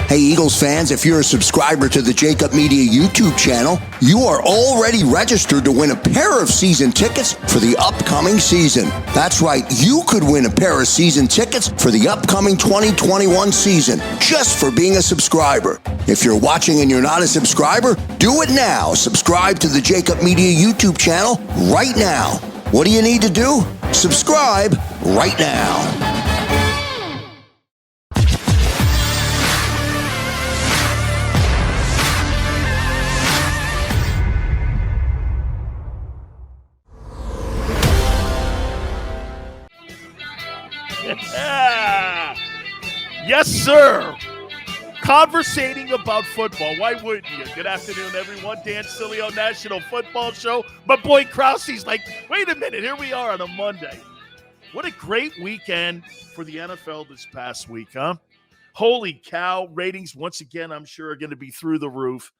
Hey, Eagles fans, if you're a subscriber to the JAKIB Media YouTube channel, you are already registered to win a pair of season tickets for the upcoming season. That's right, you could win a pair of season tickets for the upcoming 2021 season just for being a subscriber. If you're watching and you're not a subscriber, do it now. Subscribe to the JAKIB Media YouTube channel right now. What do you need to do? Subscribe right now. Yes, sir. Conversating about football. Why wouldn't you? Good afternoon, everyone. Dan Sileo, National Football Show. My boy Krause's like, wait a minute. Here we are on a Monday. What a great weekend for the NFL this past week, huh? Holy cow. Ratings, once again, I'm sure are going to be through the roof.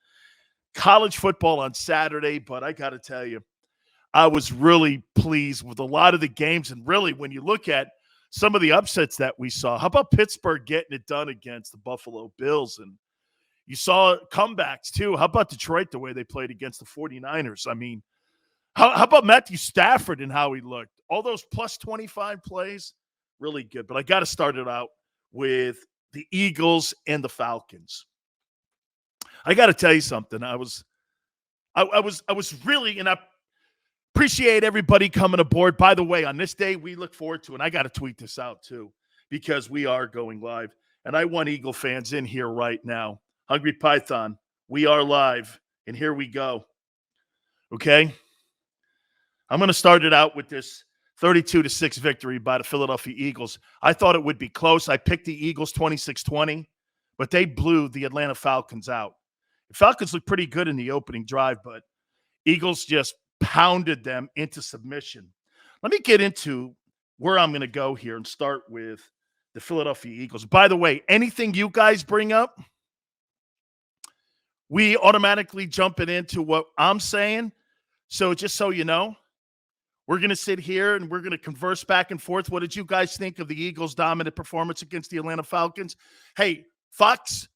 College football on Saturday, but I got to tell you, I was really pleased with a lot of the games. And really, when you look at some of the upsets that we saw. How about Pittsburgh getting it done against the Buffalo Bills? And you saw comebacks, too. How about Detroit, the way they played against the 49ers? I mean, how about Matthew Stafford and how he looked? All those plus 25 plays, really good. But I got to start it out with the Eagles and the Falcons. I got to tell you something. I was really, and I appreciate everybody coming aboard. By the way, on this day, we look forward to, and I got to tweet this out too, because we are going live. And I want Eagle fans in here right now. Hungry Python, we are live, and here we go. Okay? I'm going to start it out with this 32-6 victory by the Philadelphia Eagles. I thought it would be close. I picked the Eagles 26-20, but they blew the Atlanta Falcons out. The Falcons looked pretty good in the opening drive, but Eagles just pounded them into submission. Let me get into where I'm going to go here and start with the Philadelphia Eagles. By the way, anything you guys bring up, we automatically jump it into what I'm saying. So just so you know, we're going to sit here and we're going to converse back and forth. What did you guys think of the Eagles' dominant performance against the Atlanta Falcons? Hey, Fox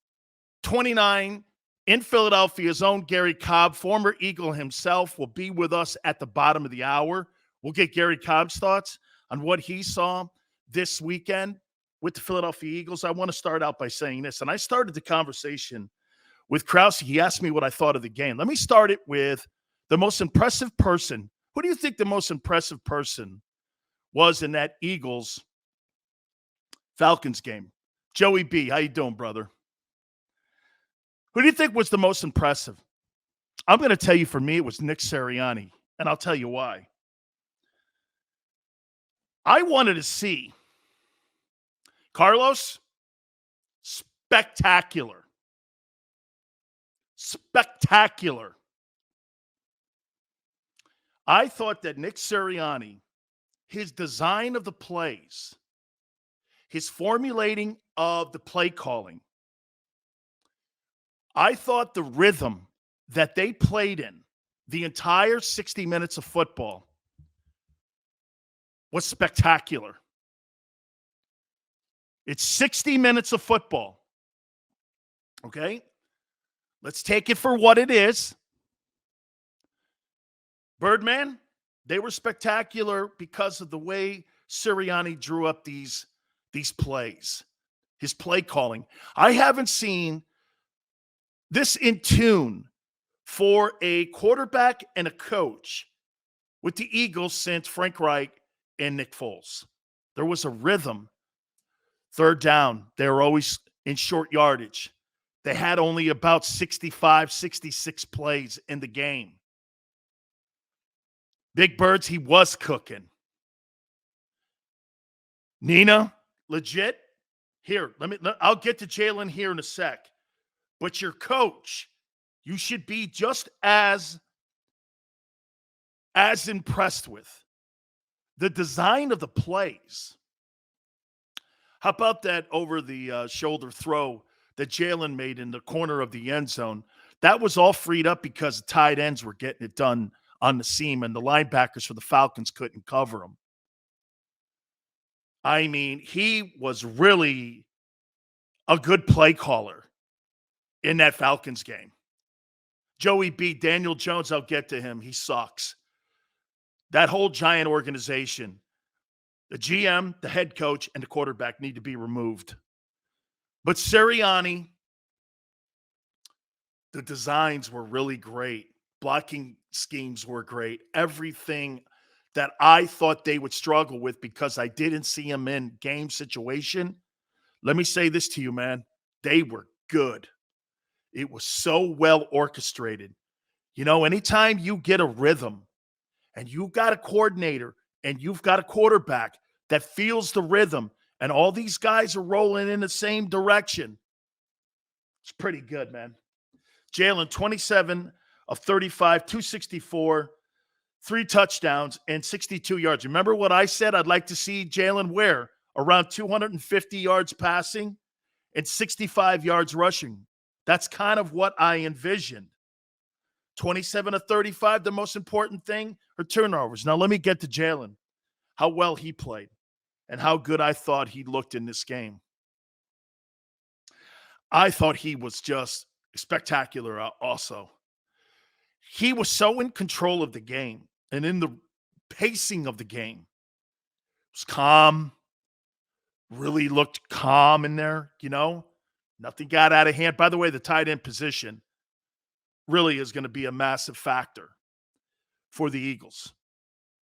29 in Philadelphia's own Gary Cobb, former Eagle himself, will be with us at the bottom of the hour. We'll get Gary Cobb's thoughts on what he saw this weekend with the Philadelphia Eagles. I want to start out by saying this, and I started the conversation with Krause. He asked me what I thought of the game. Let me start it with the most impressive person. Who do you think the most impressive person was in that Eagles-Falcons game? Joey B., how you doing, brother? Who do you think was the most impressive? I'm going to tell you, for me, it was Nick Sirianni, and I'll tell you why. I wanted to see Carlos, spectacular. Spectacular. I thought that Nick Sirianni, his design of the plays, his formulating of the play calling, I thought the rhythm that they played in the entire 60 minutes of football was spectacular. It's 60 minutes of football. Okay? Let's take it for what it is. Birdman, they were spectacular because of the way Sirianni drew up these plays, his play calling. I haven't seen this in tune for a quarterback and a coach with the Eagles since Frank Reich and Nick Foles. There was a rhythm. Third down, they were always in short yardage. They had only about 65, 66 plays in the game. Big Birds, he was cooking. Nina, legit. Here, I'll get to Jalen here in a sec. But your coach, you should be just as impressed with the design of the plays. How about that over the shoulder throw that Jalen made in the corner of the end zone? That was all freed up because the tight ends were getting it done on the seam, and the linebackers for the Falcons couldn't cover him. I mean, he was really a good play caller. in that Falcons game. Joey B, Daniel Jones, I'll get to him. He sucks. That whole Giant organization, the GM, the head coach, and the quarterback need to be removed. But Sirianni, the designs were really great. Blocking schemes were great. Everything that I thought they would struggle with because I didn't see them in game situation. Let me say this to you, man. They were good. It was so well orchestrated. You know, anytime you get a rhythm and you've got a coordinator and you've got a quarterback that feels the rhythm and all these guys are rolling in the same direction, it's pretty good, man. Jalen, 27 of 35, 264, 3 touchdowns, and 62 yards. Remember what I said? I'd like to see Jalen where? Around 250 yards passing and 65 yards rushing. That's kind of what I envisioned. 27 of 35, the most important thing are turnovers. Now, let me get to Jalen, how well he played and how good I thought he looked in this game. I thought he was just spectacular also. He was so in control of the game and in the pacing of the game. It was calm, really looked calm in there, you know. Nothing got out of hand. By the way, the tight end position really is going to be a massive factor for the Eagles.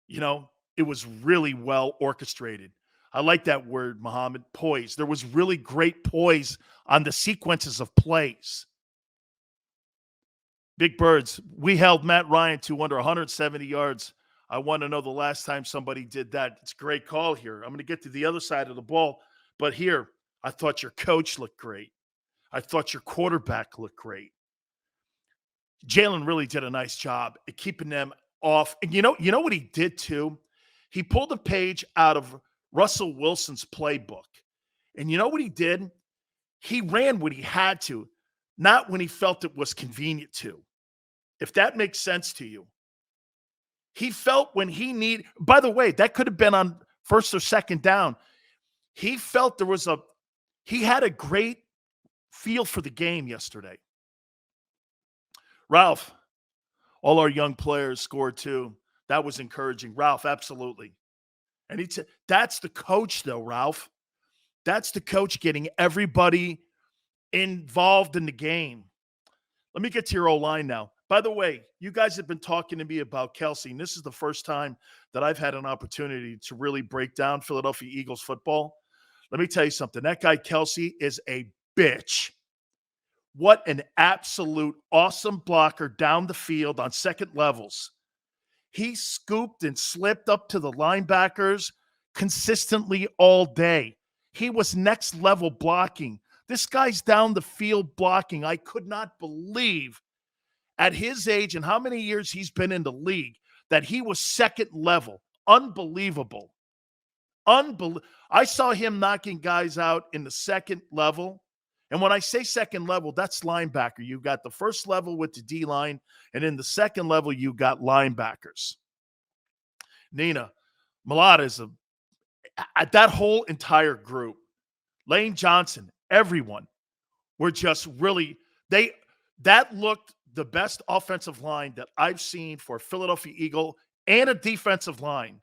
You know, it was really well orchestrated. I like that word, Muhammad, poise. There was really great poise on the sequences of plays. Big Birds, we held Matt Ryan to under 170 yards. I want to know the last time somebody did that. It's a great call here. I'm going to get to the other side of the ball. But here, I thought your coach looked great. I thought your quarterback looked great. Jalen really did a nice job at keeping them off. And you know what he did too? He pulled a page out of Russell Wilson's playbook. And you know what he did? He ran when he had to, not when he felt it was convenient to. If that makes sense to you. He felt when he needed, by the way, that could have been on first or second down. He felt he had a great feel for the game yesterday. Ralph, all our young players scored too. That was encouraging. Ralph, absolutely. And that's the coach though, Ralph. That's the coach getting everybody involved in the game. Let me get to your O-line now. By the way, you guys have been talking to me about Kelsey, and this is the first time that I've had an opportunity to really break down Philadelphia Eagles football. Let me tell you something. That guy Kelsey is a bitch. What an absolute awesome blocker down the field on second levels. He scooped and slipped up to the linebackers consistently all day. He was next level blocking. This guy's down the field blocking. I could not believe at his age and how many years he's been in the league that he was second level. Unbelievable. I saw him knocking guys out in the second level. And when I say second level, that's linebacker. You've got the first level with the D-line, and in the second level, you got linebackers. Nina, Malata is that whole entire group. Lane Johnson, everyone were just really, that looked the best offensive line that I've seen for Philadelphia Eagle and a defensive line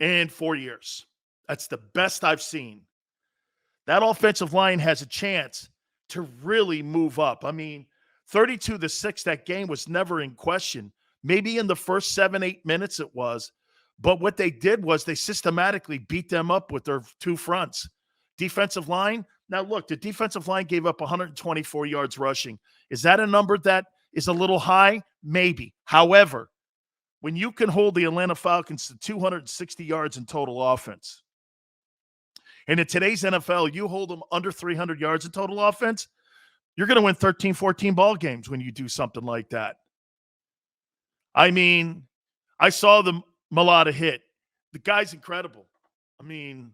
in 4 years. That's the best I've seen. That offensive line has a chance to really move up. I mean, 32-6, that game was never in question. Maybe in the first 7-8 minutes it was. But what they did was they systematically beat them up with their two fronts. Defensive line. Now, look, the defensive line gave up 124 yards rushing. Is that a number that is a little high? Maybe. However, when you can hold the Atlanta Falcons to 260 yards in total offense, and in today's NFL, you hold them under 300 yards in total offense, you're going to win 13, 14 ball games when you do something like that. I mean, I saw the Malata hit. The guy's incredible. I mean,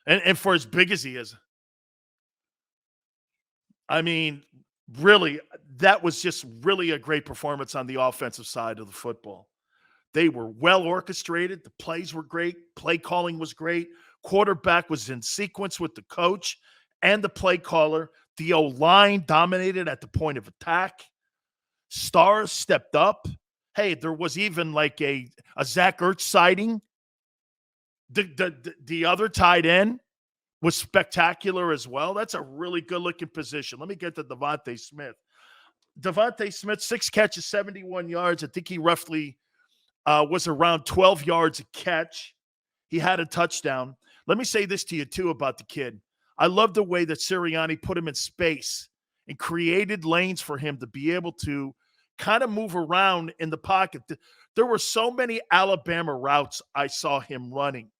and for as big as he is, I mean, really, that was just really a great performance on the offensive side of the football. They were well orchestrated. The plays were great. Play calling was great. Quarterback was in sequence with the coach and the play caller. The O-line dominated at the point of attack. Stars stepped up. Hey, there was even like a Zach Ertz sighting. The other tight end was spectacular as well. That's a really good-looking position. Let me get to Devontae Smith. Devontae Smith, 6 catches, 71 yards. I think he roughly was around 12 yards a catch. He had a touchdown. Let me say this to you, too, about the kid. I love the way that Sirianni put him in space and created lanes for him to be able to kind of move around in the pocket. There were so many Alabama routes I saw him running.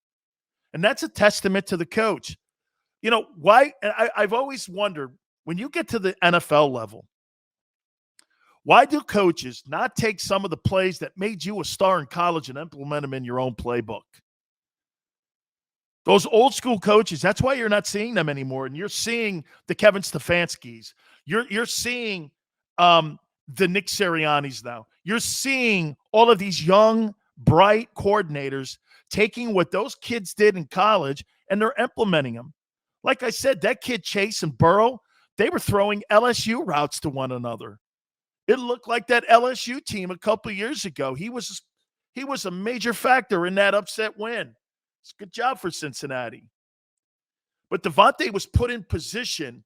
And that's a testament to the coach. You know, why? I've always wondered, when you get to the NFL level, why do coaches not take some of the plays that made you a star in college and implement them in your own playbook? Those old school coaches, that's why you're not seeing them anymore. And you're seeing the Kevin Stefanskis. You're seeing the Nick Siriannis now. You're seeing all of these young, bright coordinators taking what those kids did in college and they're implementing them. Like I said, that kid Chase and Burrow, they were throwing LSU routes to one another. It looked like that LSU team a couple of years ago. He was a major factor in that upset win. It's a good job for Cincinnati. But Devontae was put in position,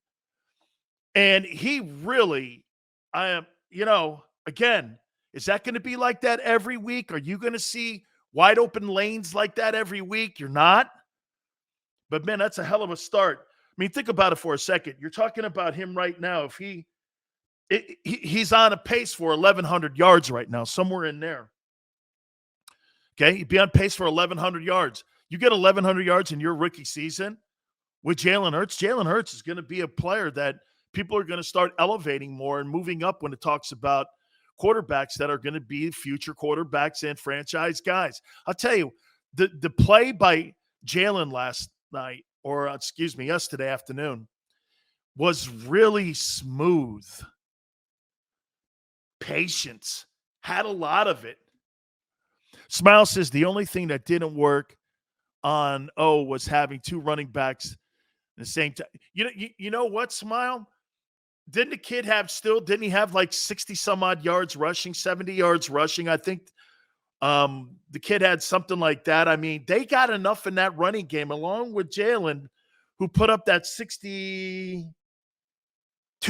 and he really, again, is that going to be like that every week? Are you going to see wide open lanes like that every week? You're not. But, man, that's a hell of a start. I mean, think about it for a second. You're talking about him right now. If he's on a pace for 1,100 yards right now, somewhere in there. Okay, he'd be on pace for 1,100 yards. You get 1,100 yards in your rookie season with Jalen Hurts. Jalen Hurts is going to be a player that people are going to start elevating more and moving up when it talks about quarterbacks that are going to be future quarterbacks and franchise guys. I'll tell you, the play by Jalen last night, or yesterday afternoon, was really smooth. Patience. Had a lot of it. Smile says the only thing that didn't work on was having 2 running backs at the same time. You know what, Smile? Didn't he have like 60 some odd yards rushing, 70 yards rushing? I think the kid had something like that. I mean, they got enough in that running game along with Jalen, who put up that 62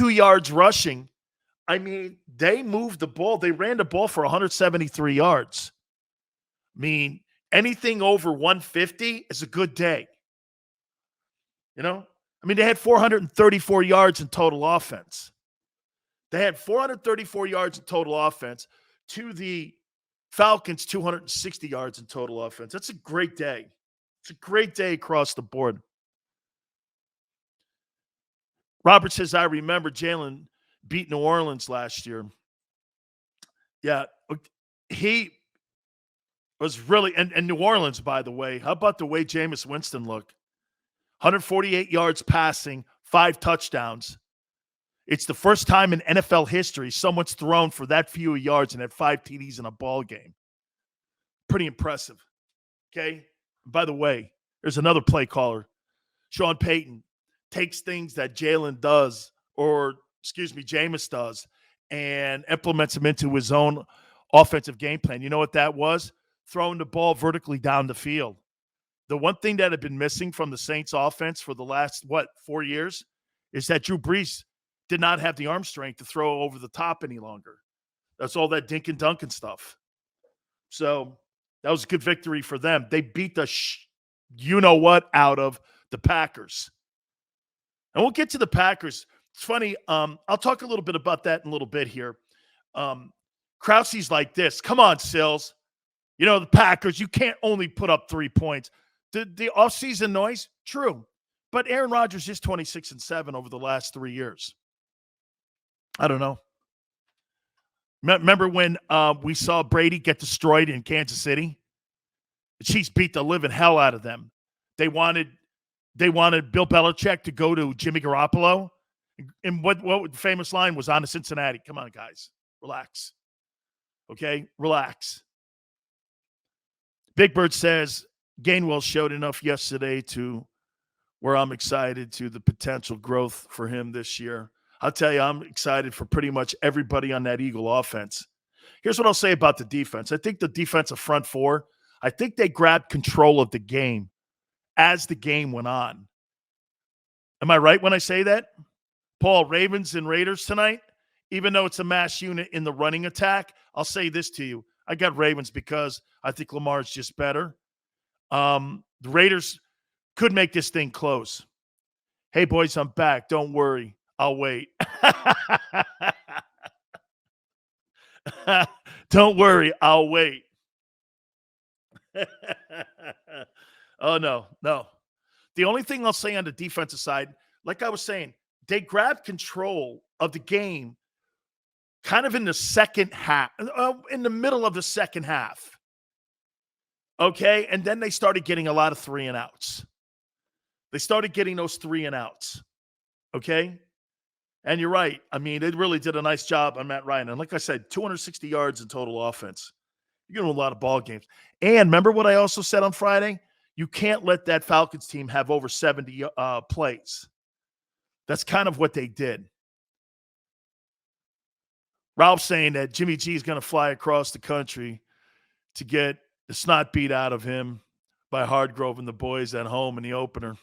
yards rushing. I mean, they moved the ball. They ran the ball for 173 yards. I mean, anything over 150 is a good day. You know? I mean, they had 434 yards in total offense. They had 434 yards in total offense to the Falcons, 260 yards in total offense. That's a great day. It's a great day across the board. Robert says, I remember Jalen beat New Orleans last year. Yeah, he was really, and New Orleans, by the way, how about the way Jameis Winston looked? 148 yards passing, 5 touchdowns. It's the first time in NFL history someone's thrown for that few yards and had 5 TDs in a ball game. Pretty impressive. Okay? By the way, there's another play caller. Sean Payton takes things that Jameis does, and implements them into his own offensive game plan. You know what that was? Throwing the ball vertically down the field. The one thing that had been missing from the Saints offense for the last, 4 years, is that Drew Brees did not have the arm strength to throw over the top any longer. That's all that dink and dunk and stuff. So that was a good victory for them. They beat the out of the Packers. And we'll get to the Packers. It's funny. I'll talk a little bit about that in a little bit here. Krause's like this. Come on, Sills. You know, the Packers, you can't only put up 3 points. The offseason noise, true. But Aaron Rodgers is 26-7 over the last 3 years. I don't know. Remember when we saw Brady get destroyed in Kansas City? The Chiefs beat the living hell out of them. They wanted Bill Belichick to go to Jimmy Garoppolo. And what the famous line was on to Cincinnati? Come on, guys. Relax. Okay? Relax. Big Bird says Gainwell showed enough yesterday to where I'm excited to the potential growth for him this year. I'll tell you, I'm excited for pretty much everybody on that Eagle offense. Here's what I'll say about the defense. I think the defensive front four, I think they grabbed control of the game as the game went on. Am I right when I say that? Paul, Ravens and Raiders tonight, even though it's a mass unit in the running attack, I'll say this to you. I got Ravens because I think Lamar's just better. The Raiders could make this thing close. Hey, boys, I'm back. Don't worry. I'll wait. Don't worry. I'll wait. Oh, no. The only thing I'll say on the defensive side, like I was saying, they grabbed control of the game kind of in the second half, in the middle of the second half. Okay? And then they started getting a lot of 3 and outs. They started getting those 3 and outs. Okay? And you're right. I mean, they really did a nice job on Matt Ryan. And like I said, 260 yards in total offense. You're going to win a lot of ball games. And remember what I also said on Friday? You can't let that Falcons team have over 70 plays. That's kind of what they did. Ralph's saying that Jimmy G is going to fly across the country to get the snot beat out of him by Hardgrove and the boys at home in the opener.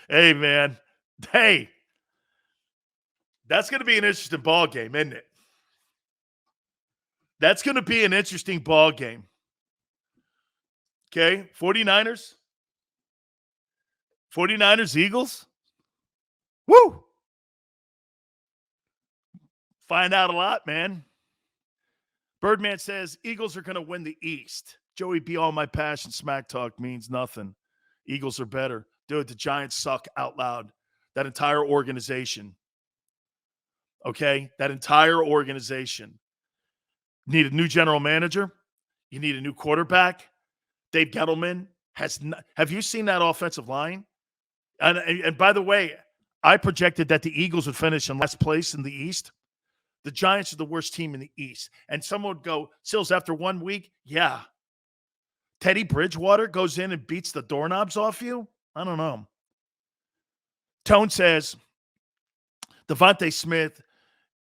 Hey, man. Hey. That's going to be an interesting ball game, isn't it? That's going to be an interesting ball game. Okay, 49ers, Eagles. Woo! Find out a lot, man. Birdman says, Eagles are going to win the East. Joey B, all my passion smack talk means nothing. Eagles are better. Dude, the Giants suck out loud. That entire organization. Okay? That entire organization. Need a new general manager. You need a new quarterback. Dave Gettleman has not, have you seen that offensive line? And by the way, I projected that the Eagles would finish in last place in the East. The Giants are the worst team in the East. And someone would go, Sills, after 1 week, yeah. Teddy Bridgewater goes in and beats the doorknobs off you? I don't know. Tone says, Devontae Smith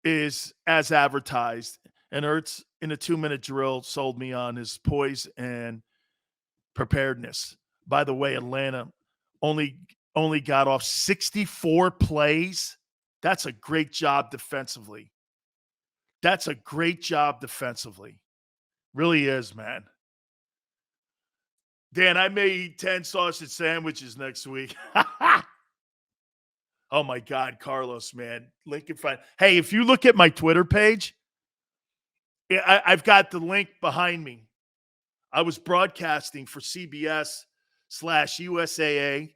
is as advertised, and Hurts in a 2-minute drill sold me on his poise and preparedness. By the way, Atlanta only got off 64 plays. That's a great job defensively. Really is, man. Dan, I may eat 10 sausage sandwiches next week. Oh, my God, Carlos, man. Lincoln Fine. Hey, if you look at my Twitter page, I've got the link behind me. I was broadcasting for CBS/USAA,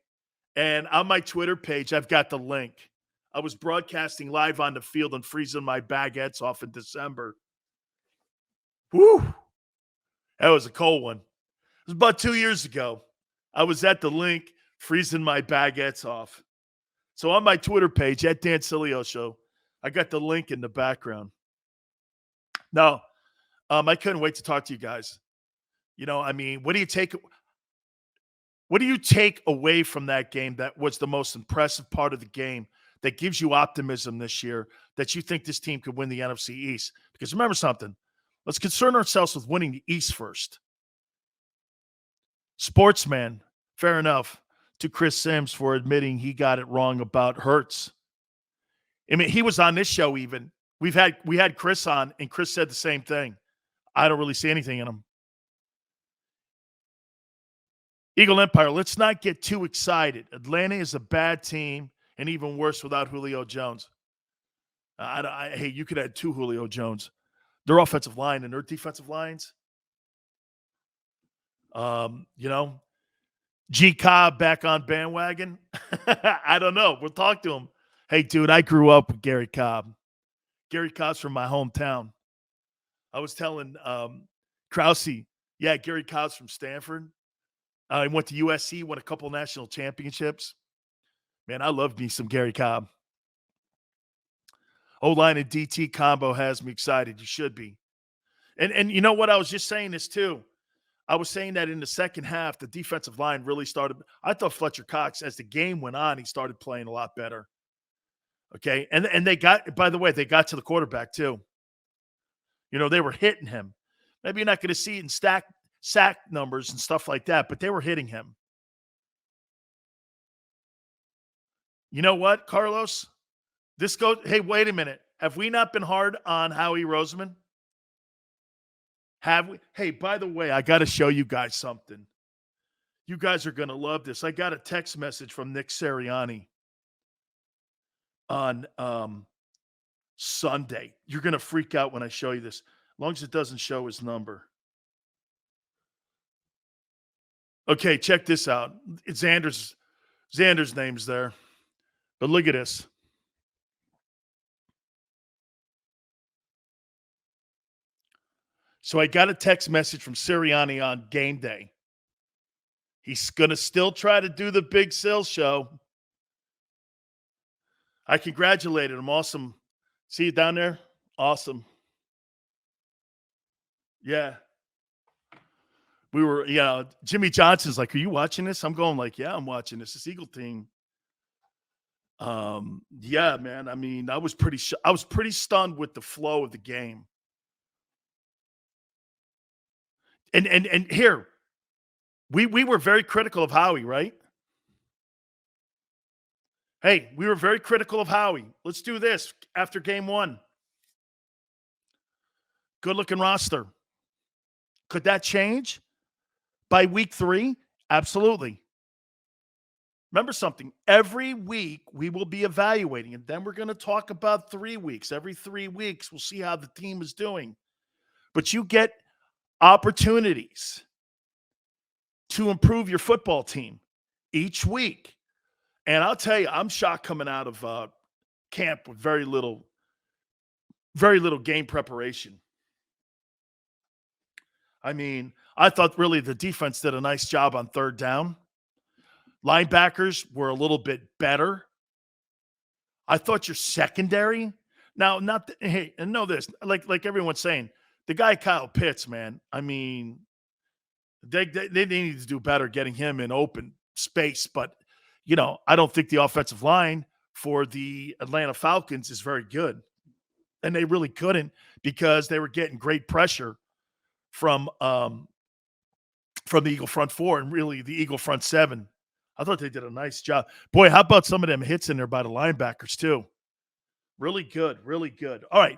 and on my Twitter page, I've got the link. I was broadcasting live on the field and freezing my baguettes off in December. Whew. That was a cold one. It was about 2 years ago. I was at the link freezing my baguettes off. So on my Twitter page, at Dan Sileo Show, I got the link in the background. No, I couldn't wait to talk to you guys. You know, I mean, what do you take away from that game that was the most impressive part of the game that gives you optimism this year that you think this team could win the NFC East? Because remember something, let's concern ourselves with winning the East first. Sportsman, fair enough, to Chris Sims for admitting he got it wrong about Hurts. I mean, he was on this show even. We had Chris on, and Chris said the same thing. I don't really see anything in him. Eagle Empire, let's not get too excited. Atlanta is a bad team, and even worse without Julio Jones. Hey, you could add 2 Julio Jones. Their offensive line and their defensive lines. JAKIB back on bandwagon. I don't know. We'll talk to him. Hey, dude, I grew up with Gary Cobb. Gary Cobb's from my hometown. I was telling Krause, yeah, Gary Cobb's from Stanford. He went to USC, won a couple national championships. Man, I love me some Gary Cobb. O-line and DT combo has me excited. You should be. And you know what? I was just saying this too. I was saying that in the second half, the defensive line really started. I thought Fletcher Cox, as the game went on, he started playing a lot better. Okay. And they got, by the way, they got to the quarterback too. They were hitting him. Maybe you're not going to see it in sack numbers and stuff like that, but they were hitting him. You know what, Carlos? Hey, wait a minute. Have we not been hard on Howie Roseman? Have we? Hey, by the way, I got to show you guys something. You guys are going to love this. I got a text message from Nick Sirianni on Sunday. You're going to freak out when I show you this, as long as it doesn't show his number. Okay, check this out. It's Xander's name's there. But look at this. So I got a text message from Sirianni on game day. He's going to still try to do the Big Sil show. I congratulated him. Awesome. See you down there? Awesome. Yeah. We were, Jimmy Johnson's like, are you watching this? I'm going like, yeah, I'm watching this. This Eagle team. Yeah, man. I mean, I was pretty stunned with the flow of the game. And here, we were very critical of Howie, right? Hey, we were very critical of Howie. Let's do this after game one. Good-looking roster. Could that change by week 3? Absolutely. Remember something. Every week we will be evaluating, and then we're going to talk about 3 weeks. Every 3 weeks, we'll see how the team is doing. But you get opportunities to improve your football team each week. And I'll tell you, I'm shocked coming out of camp with very little game preparation. I mean, I thought really the defense did a nice job on third down. Linebackers were a little bit better. I thought your secondary, now hey, and know this, like everyone's saying, the guy Kyle Pitts, man, I mean, they need to do better getting him in open space. But, I don't think the offensive line for the Atlanta Falcons is very good. And they really couldn't, because they were getting great pressure from the Eagle front 4 and really the Eagle front 7. I thought they did a nice job. Boy, how about some of them hits in there by the linebackers too? Really good, really good. All right.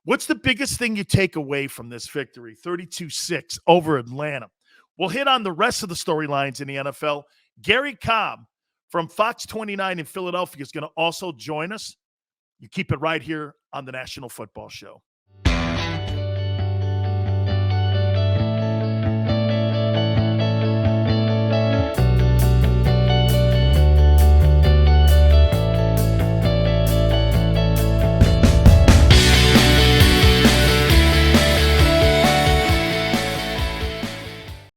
What's the biggest thing you take away from this victory? 32-6 over Atlanta. We'll hit on the rest of the storylines in the NFL. Gary Cobb from Fox 29 in Philadelphia is going to also join us. You keep it right here on the National Football Show.